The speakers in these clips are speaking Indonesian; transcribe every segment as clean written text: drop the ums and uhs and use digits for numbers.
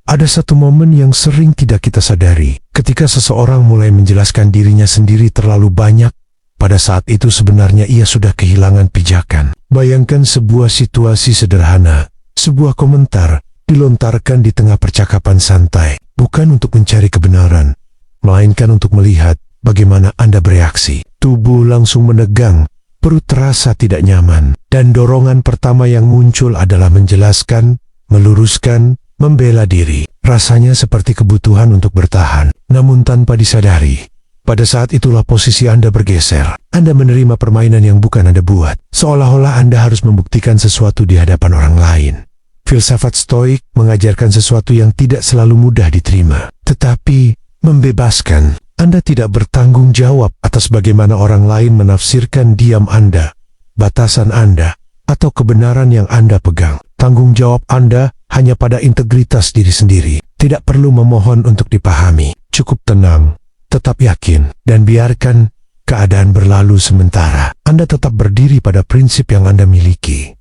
Ada satu momen yang sering tidak kita sadari, ketika seseorang mulai menjelaskan dirinya sendiri terlalu banyak. Pada saat itu sebenarnya ia sudah kehilangan pijakan. Bayangkan sebuah situasi sederhana, sebuah komentar dilontarkan di tengah percakapan santai, bukan untuk mencari kebenaran, melainkan untuk melihat bagaimana Anda bereaksi. Tubuh langsung menegang, perut terasa tidak nyaman, dan dorongan pertama yang muncul adalah menjelaskan, meluruskan, membela diri. Rasanya seperti kebutuhan untuk bertahan, namun tanpa disadari. Pada saat itulah posisi Anda bergeser. Anda menerima permainan yang bukan Anda buat, seolah-olah Anda harus membuktikan sesuatu di hadapan orang lain. Filsafat Stoik mengajarkan sesuatu yang tidak selalu mudah diterima, tetapi membebaskan. Anda tidak bertanggung jawab atas bagaimana orang lain menafsirkan diam Anda, batasan Anda, atau kebenaran yang Anda pegang. Tanggung jawab Anda hanya pada integritas diri sendiri. Tidak perlu memohon untuk dipahami. Cukup tenang, tetap yakin, dan biarkan keadaan berlalu sementara. Anda tetap berdiri pada prinsip yang Anda miliki.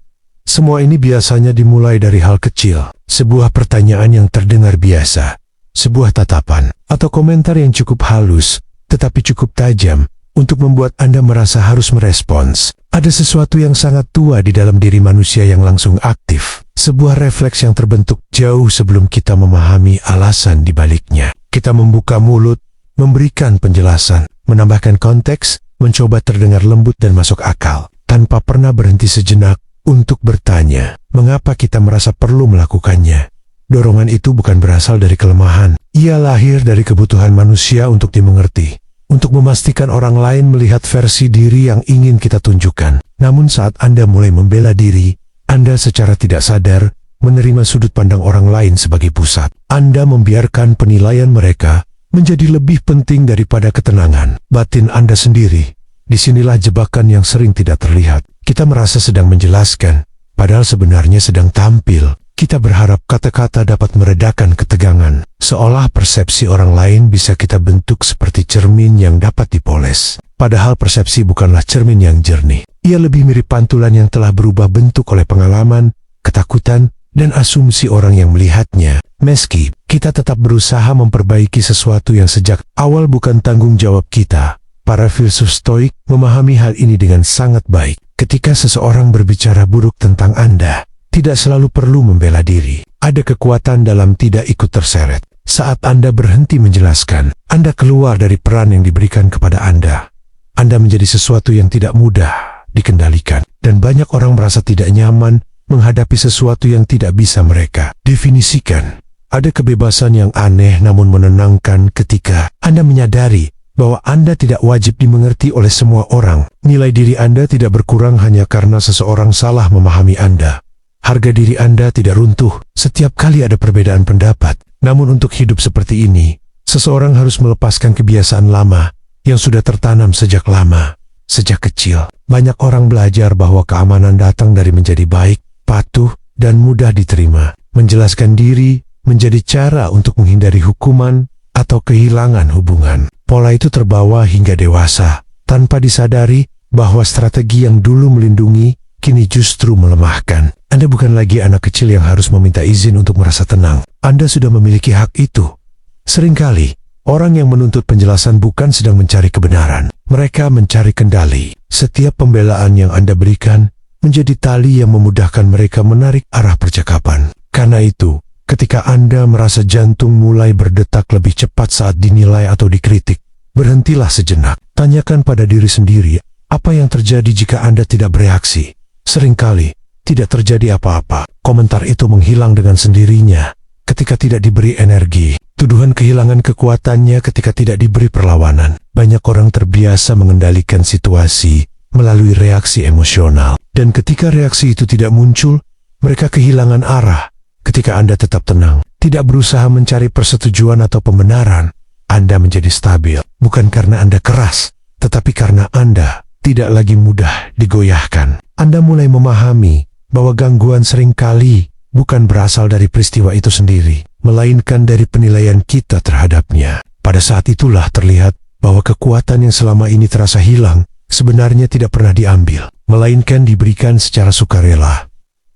Semua ini biasanya dimulai dari hal kecil, sebuah pertanyaan yang terdengar biasa, sebuah tatapan, atau komentar yang cukup halus, tetapi cukup tajam, untuk membuat Anda merasa harus merespons. Ada sesuatu yang sangat tua di dalam diri manusia yang langsung aktif. Sebuah refleks yang terbentuk jauh sebelum kita memahami alasan di baliknya. Kita membuka mulut, memberikan penjelasan, menambahkan konteks, mencoba terdengar lembut dan masuk akal, tanpa pernah berhenti sejenak untuk bertanya, mengapa kita merasa perlu melakukannya. Dorongan itu bukan berasal dari kelemahan. Ia lahir dari kebutuhan manusia untuk dimengerti, untuk memastikan orang lain melihat versi diri yang ingin kita tunjukkan. Namun saat Anda mulai membela diri, Anda secara tidak sadar menerima sudut pandang orang lain sebagai pusat. Anda membiarkan penilaian mereka menjadi lebih penting daripada ketenangan batin Anda sendiri. Disinilah jebakan yang sering tidak terlihat. Kita merasa sedang menjelaskan, padahal sebenarnya sedang tampil. Kita berharap kata-kata dapat meredakan ketegangan, seolah persepsi orang lain bisa kita bentuk seperti cermin yang dapat dipoles. Padahal persepsi bukanlah cermin yang jernih. Ia lebih mirip pantulan yang telah berubah bentuk oleh pengalaman, ketakutan, dan asumsi orang yang melihatnya. Meski kita tetap berusaha memperbaiki sesuatu yang sejak awal bukan tanggung jawab kita, para filsuf Stoik memahami hal ini dengan sangat baik. Ketika seseorang berbicara buruk tentang Anda, tidak selalu perlu membela diri. Ada kekuatan dalam tidak ikut terseret. Saat Anda berhenti menjelaskan, Anda keluar dari peran yang diberikan kepada Anda. Anda menjadi sesuatu yang tidak mudah dikendalikan, dan banyak orang merasa tidak nyaman menghadapi sesuatu yang tidak bisa mereka definisikan. Ada kebebasan yang aneh namun menenangkan ketika Anda menyadari bahwa Anda tidak wajib dimengerti oleh semua orang. Nilai diri Anda tidak berkurang hanya karena seseorang salah memahami Anda. Harga diri Anda tidak runtuh setiap kali ada perbedaan pendapat. Namun untuk hidup seperti ini, seseorang harus melepaskan kebiasaan lama yang sudah tertanam sejak lama. Sejak kecil, banyak orang belajar bahwa keamanan datang dari menjadi baik, patuh, dan mudah diterima. Menjelaskan diri menjadi cara untuk menghindari hukuman atau kehilangan hubungan. Pola itu terbawa hingga dewasa, tanpa disadari bahwa strategi yang dulu melindungi kini justru melemahkan. Anda bukan lagi anak kecil yang harus meminta izin untuk merasa tenang. Anda sudah memiliki hak itu. Seringkali, orang yang menuntut penjelasan bukan sedang mencari kebenaran. Mereka mencari kendali. Setiap pembelaan yang Anda berikan menjadi tali yang memudahkan mereka menarik arah percakapan. Karena itu, ketika Anda merasa jantung mulai berdetak lebih cepat saat dinilai atau dikritik, berhentilah sejenak. Tanyakan pada diri sendiri, apa yang terjadi jika Anda tidak bereaksi? Seringkali, tidak terjadi apa-apa. Komentar itu menghilang dengan sendirinya ketika tidak diberi energi. Tuduhan kehilangan kekuatannya ketika tidak diberi perlawanan. Banyak orang terbiasa mengendalikan situasi melalui reaksi emosional. Dan ketika reaksi itu tidak muncul, mereka kehilangan arah. Ketika Anda tetap tenang, tidak berusaha mencari persetujuan atau pembenaran, Anda menjadi stabil. Bukan karena Anda keras, tetapi karena Anda tidak lagi mudah digoyahkan. Anda mulai memahami bahwa gangguan seringkali bukan berasal dari peristiwa itu sendiri, melainkan dari penilaian kita terhadapnya. Pada saat itulah terlihat bahwa kekuatan yang selama ini terasa hilang sebenarnya tidak pernah diambil, melainkan diberikan secara sukarela.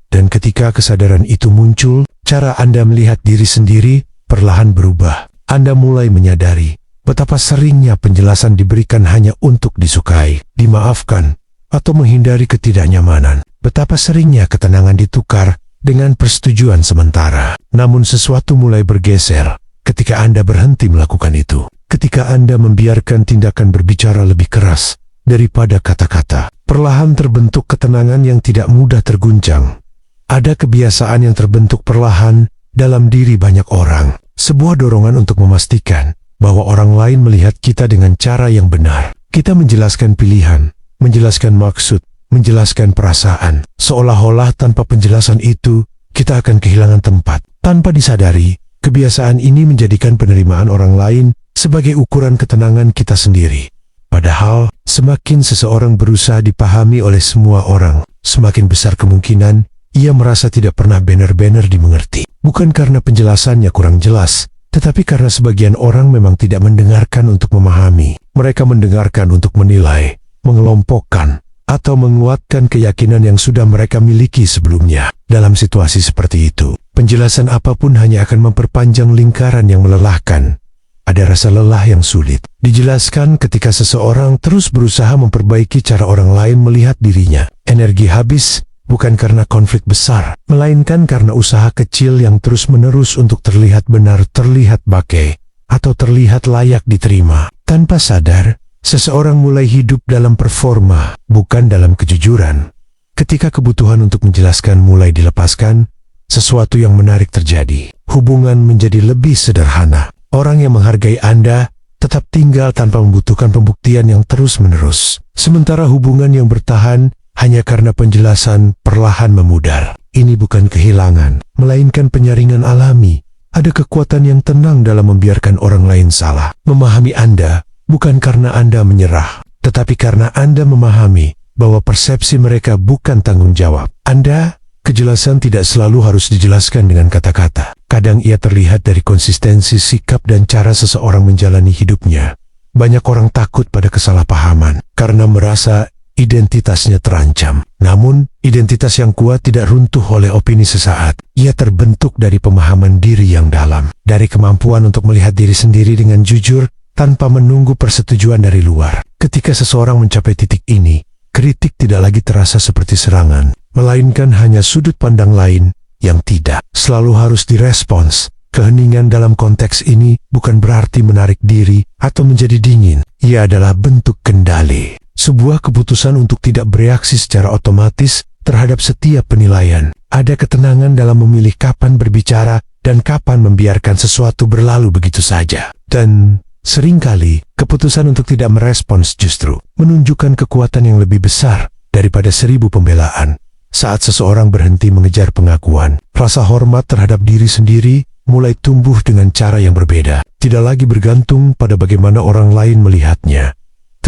Dan ketika kesadaran itu muncul, cara Anda melihat diri sendiri perlahan berubah. Anda mulai menyadari betapa seringnya penjelasan diberikan hanya untuk disukai, dimaafkan, atau menghindari ketidaknyamanan. Betapa seringnya ketenangan ditukar dengan persetujuan sementara. Namun sesuatu mulai bergeser ketika Anda berhenti melakukan itu. Ketika Anda membiarkan tindakan berbicara lebih keras daripada kata-kata, perlahan terbentuk ketenangan yang tidak mudah terguncang. Ada kebiasaan yang terbentuk perlahan dalam diri banyak orang. Sebuah dorongan untuk memastikan bahwa orang lain melihat kita dengan cara yang benar. Kita menjelaskan pilihan, menjelaskan maksud, menjelaskan perasaan. Seolah-olah tanpa penjelasan itu, kita akan kehilangan tempat. Tanpa disadari, kebiasaan ini menjadikan penerimaan orang lain sebagai ukuran ketenangan kita sendiri. Padahal, semakin seseorang berusaha dipahami oleh semua orang, semakin besar kemungkinan ia merasa tidak pernah benar-benar dimengerti. Bukan karena penjelasannya kurang jelas, tetapi karena sebagian orang memang tidak mendengarkan untuk memahami. Mereka mendengarkan untuk menilai, mengelompokkan, atau menguatkan keyakinan yang sudah mereka miliki sebelumnya. Dalam situasi seperti itu, penjelasan apapun hanya akan memperpanjang lingkaran yang melelahkan. Ada rasa lelah yang sulit dijelaskan ketika seseorang terus berusaha memperbaiki cara orang lain melihat dirinya. Energi habis bukan karena konflik besar, melainkan karena usaha kecil yang terus-menerus untuk terlihat benar, terlihat baik, atau terlihat layak diterima. Tanpa sadar, seseorang mulai hidup dalam performa, bukan dalam kejujuran. Ketika kebutuhan untuk menjelaskan mulai dilepaskan, sesuatu yang menarik terjadi. Hubungan menjadi lebih sederhana. Orang yang menghargai Anda tetap tinggal tanpa membutuhkan pembuktian yang terus-menerus. Sementara hubungan yang bertahan hanya karena penjelasan perlahan memudar. Ini bukan kehilangan, melainkan penyaringan alami. Ada kekuatan yang tenang dalam membiarkan orang lain salah. Memahami Anda bukan karena Anda menyerah, tetapi karena Anda memahami bahwa persepsi mereka bukan tanggung jawab Anda. Kejelasan tidak selalu harus dijelaskan dengan kata-kata. Kadang ia terlihat dari konsistensi sikap dan cara seseorang menjalani hidupnya. Banyak orang takut pada kesalahpahaman karena merasa identitasnya terancam. Namun, identitas yang kuat tidak runtuh oleh opini sesaat. Ia terbentuk dari pemahaman diri yang dalam, dari kemampuan untuk melihat diri sendiri dengan jujur tanpa menunggu persetujuan dari luar. Ketika seseorang mencapai titik ini, kritik tidak lagi terasa seperti serangan, melainkan hanya sudut pandang lain yang tidak selalu harus direspons. Keheningan dalam konteks ini bukan berarti menarik diri atau menjadi dingin. Ia adalah bentuk kendali, sebuah keputusan untuk tidak bereaksi secara otomatis terhadap setiap penilaian. Ada ketenangan dalam memilih kapan berbicara dan kapan membiarkan sesuatu berlalu begitu saja. Dan seringkali, keputusan untuk tidak merespons justru menunjukkan kekuatan yang lebih besar daripada 1000 pembelaan. Saat seseorang berhenti mengejar pengakuan, rasa hormat terhadap diri sendiri mulai tumbuh dengan cara yang berbeda. Tidak lagi bergantung pada bagaimana orang lain melihatnya,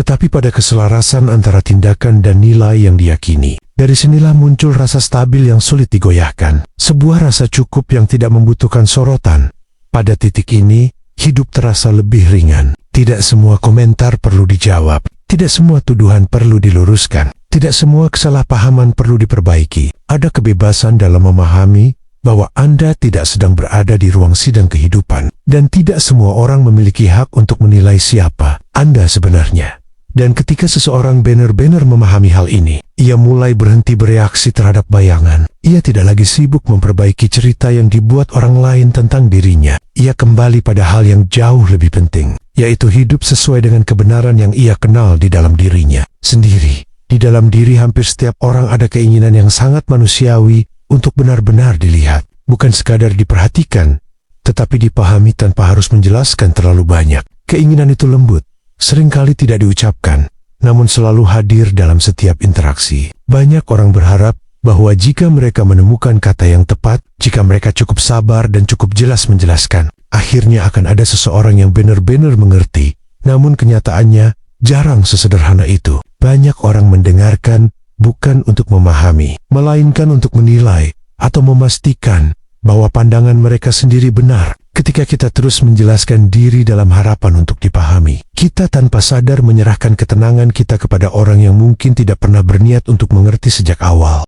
tetapi pada keselarasan antara tindakan dan nilai yang diyakini. Dari sinilah muncul rasa stabil yang sulit digoyahkan, sebuah rasa cukup yang tidak membutuhkan sorotan. Pada titik ini, hidup terasa lebih ringan. Tidak semua komentar perlu dijawab. Tidak semua tuduhan perlu diluruskan. Tidak semua kesalahpahaman perlu diperbaiki. Ada kebebasan dalam memahami bahwa Anda tidak sedang berada di ruang sidang kehidupan. Dan tidak semua orang memiliki hak untuk menilai siapa Anda sebenarnya. Dan ketika seseorang benar-benar memahami hal ini, ia mulai berhenti bereaksi terhadap bayangan. Ia tidak lagi sibuk memperbaiki cerita yang dibuat orang lain tentang dirinya. Ia kembali pada hal yang jauh lebih penting, yaitu hidup sesuai dengan kebenaran yang ia kenal di dalam dirinya sendiri. Di dalam diri hampir setiap orang ada keinginan yang sangat manusiawi untuk benar-benar dilihat. Bukan sekadar diperhatikan, tetapi dipahami tanpa harus menjelaskan terlalu banyak. Keinginan itu lembut, seringkali tidak diucapkan, namun selalu hadir dalam setiap interaksi. Banyak orang berharap bahwa jika mereka menemukan kata yang tepat, jika mereka cukup sabar dan cukup jelas menjelaskan, akhirnya akan ada seseorang yang benar-benar mengerti. Namun kenyataannya jarang sesederhana itu. Banyak orang mendengarkan bukan untuk memahami, melainkan untuk menilai atau memastikan bahwa pandangan mereka sendiri benar. Ketika kita terus menjelaskan diri dalam harapan untuk dipahami, kita tanpa sadar menyerahkan ketenangan kita kepada orang yang mungkin tidak pernah berniat untuk mengerti sejak awal.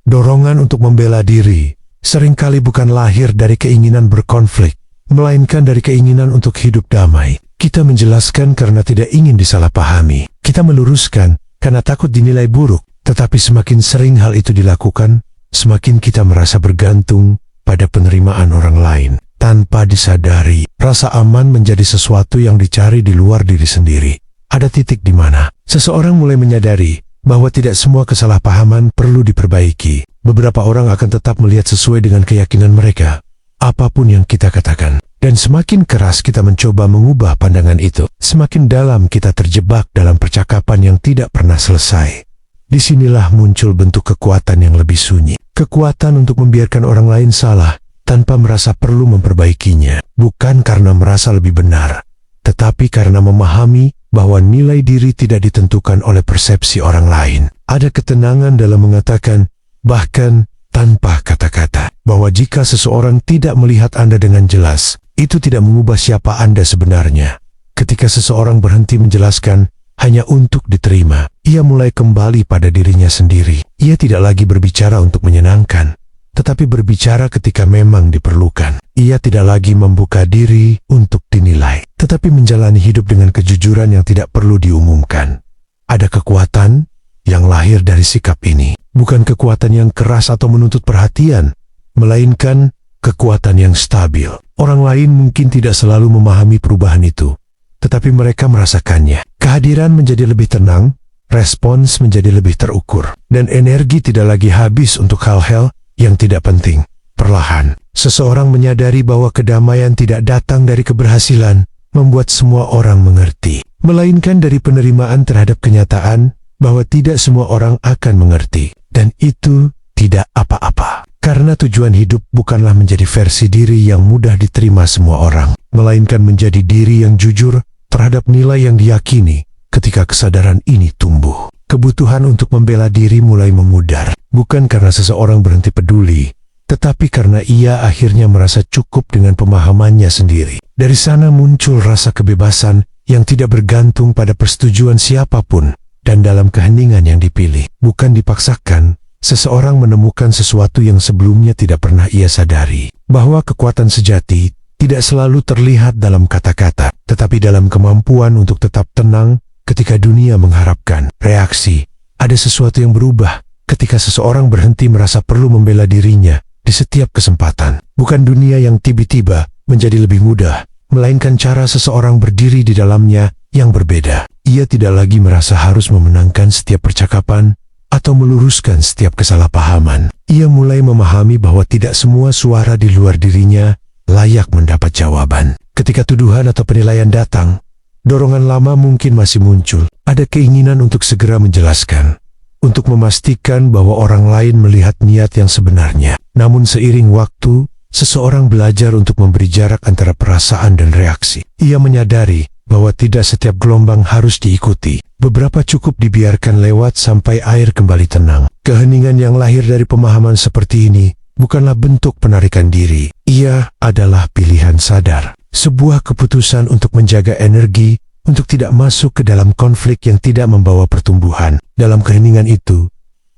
Dorongan untuk membela diri seringkali bukan lahir dari keinginan berkonflik, melainkan dari keinginan untuk hidup damai. Kita menjelaskan karena tidak ingin disalahpahami. Kita meluruskan karena takut dinilai buruk. Tetapi semakin sering hal itu dilakukan, semakin kita merasa bergantung pada penerimaan orang lain. Tanpa disadari, rasa aman menjadi sesuatu yang dicari di luar diri sendiri. Ada titik di mana seseorang mulai menyadari bahwa tidak semua kesalahpahaman perlu diperbaiki. Beberapa orang akan tetap melihat sesuai dengan keyakinan mereka, apapun yang kita katakan. Dan semakin keras kita mencoba mengubah pandangan itu, semakin dalam kita terjebak dalam percakapan yang tidak pernah selesai. Disinilah muncul bentuk kekuatan yang lebih sunyi. Kekuatan untuk membiarkan orang lain salah tanpa merasa perlu memperbaikinya. Bukan karena merasa lebih benar, tetapi karena memahami bahwa nilai diri tidak ditentukan oleh persepsi orang lain. Ada ketenangan dalam mengatakan, bahkan tanpa kata-kata, bahwa jika seseorang tidak melihat Anda dengan jelas, itu tidak mengubah siapa Anda sebenarnya. Ketika seseorang berhenti menjelaskan hanya untuk diterima, ia mulai kembali pada dirinya sendiri. Ia tidak lagi berbicara untuk menyenangkan, tetapi berbicara ketika memang diperlukan. Ia tidak lagi membuka diri untuk dinilai, tetapi menjalani hidup dengan kejujuran yang tidak perlu diumumkan. Ada kekuatan yang lahir dari sikap ini. Bukan kekuatan yang keras atau menuntut perhatian, melainkan kekuatan yang stabil. Orang lain mungkin tidak selalu memahami perubahan itu, tetapi mereka merasakannya. Kehadiran menjadi lebih tenang, respons menjadi lebih terukur, dan energi tidak lagi habis untuk hal-hal yang tidak penting. Perlahan, seseorang menyadari bahwa kedamaian tidak datang dari keberhasilan membuat semua orang mengerti, melainkan dari penerimaan terhadap kenyataan bahwa tidak semua orang akan mengerti, dan itu tidak apa-apa. Karena tujuan hidup bukanlah menjadi versi diri yang mudah diterima semua orang, melainkan menjadi diri yang jujur terhadap nilai yang diyakini. Ketika kesadaran ini tumbuh, kebutuhan untuk membela diri mulai memudar, bukan karena seseorang berhenti peduli, tetapi karena ia akhirnya merasa cukup dengan pemahamannya sendiri. Dari sana muncul rasa kebebasan yang tidak bergantung pada persetujuan siapapun, dan dalam keheningan yang dipilih, bukan dipaksakan, seseorang menemukan sesuatu yang sebelumnya tidak pernah ia sadari, bahwa kekuatan sejati tidak selalu terlihat dalam kata-kata, tetapi dalam kemampuan untuk tetap tenang ketika dunia mengharapkan reaksi. Ada sesuatu yang berubah ketika seseorang berhenti merasa perlu membela dirinya di setiap kesempatan. Bukan dunia yang tiba-tiba menjadi lebih mudah, melainkan cara seseorang berdiri di dalamnya yang berbeda. Ia tidak lagi merasa harus memenangkan setiap percakapan atau meluruskan setiap kesalahpahaman. Ia mulai memahami bahwa tidak semua suara di luar dirinya layak mendapat jawaban. Ketika tuduhan atau penilaian datang, dorongan lama mungkin masih muncul. Ada keinginan untuk segera menjelaskan, untuk memastikan bahwa orang lain melihat niat yang sebenarnya. Namun seiring waktu, seseorang belajar untuk memberi jarak antara perasaan dan reaksi. Ia menyadari bahwa tidak setiap gelombang harus diikuti. Beberapa cukup dibiarkan lewat sampai air kembali tenang. Keheningan yang lahir dari pemahaman seperti ini bukanlah bentuk penarikan diri. Ia adalah pilihan sadar. Sebuah keputusan untuk menjaga energi, untuk tidak masuk ke dalam konflik yang tidak membawa pertumbuhan. Dalam keheningan itu,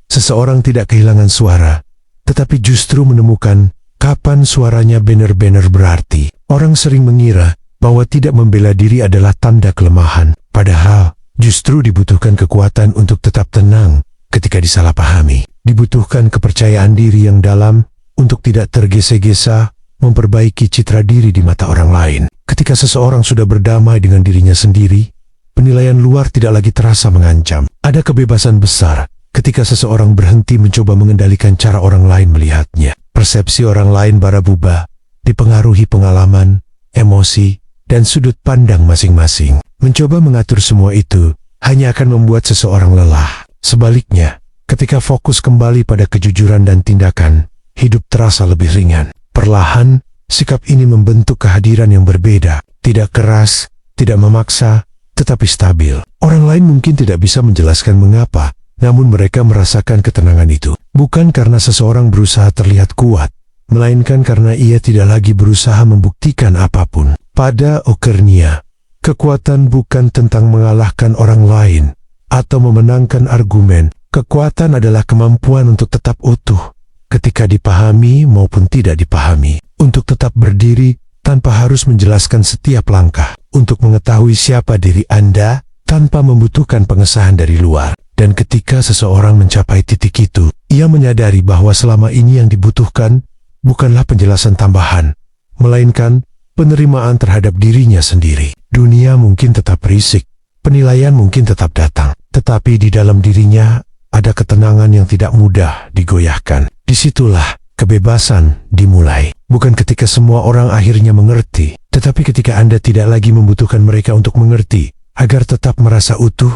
seseorang tidak kehilangan suara, tetapi justru menemukan kapan suaranya benar-benar berarti. Orang sering mengira bahwa tidak membela diri adalah tanda kelemahan, padahal justru dibutuhkan kekuatan untuk tetap tenang ketika disalahpahami. Dibutuhkan kepercayaan diri yang dalam untuk tidak tergesa-gesa memperbaiki citra diri di mata orang lain. Ketika seseorang sudah berdamai dengan dirinya sendiri, penilaian luar tidak lagi terasa mengancam. Ada kebebasan besar ketika seseorang berhenti mencoba mengendalikan cara orang lain melihatnya. Persepsi orang lain barabuba, dipengaruhi pengalaman, emosi, dan sudut pandang masing-masing. Mencoba mengatur semua itu hanya akan membuat seseorang lelah. Sebaliknya, ketika fokus kembali pada kejujuran dan tindakan, hidup terasa lebih ringan. Perlahan, sikap ini membentuk kehadiran yang berbeda. Tidak keras, tidak memaksa, tetapi stabil. Orang lain mungkin tidak bisa menjelaskan mengapa, namun mereka merasakan ketenangan itu. Bukan karena seseorang berusaha terlihat kuat, melainkan karena ia tidak lagi berusaha membuktikan apapun. Pada Okernia, kekuatan bukan tentang mengalahkan orang lain atau memenangkan argumen. Kekuatan adalah kemampuan untuk tetap utuh, ketika dipahami maupun tidak dipahami. Untuk tetap berdiri tanpa harus menjelaskan setiap langkah. Untuk mengetahui siapa diri Anda tanpa membutuhkan pengesahan dari luar. Dan ketika seseorang mencapai titik itu, ia menyadari bahwa selama ini yang dibutuhkan bukanlah penjelasan tambahan, melainkan penerimaan terhadap dirinya sendiri. Dunia mungkin tetap berisik, penilaian mungkin tetap datang, tetapi di dalam dirinya ada ketenangan yang tidak mudah digoyahkan. Disitulah kebebasan dimulai. Bukan ketika semua orang akhirnya mengerti, tetapi ketika Anda tidak lagi membutuhkan mereka untuk mengerti, agar tetap merasa utuh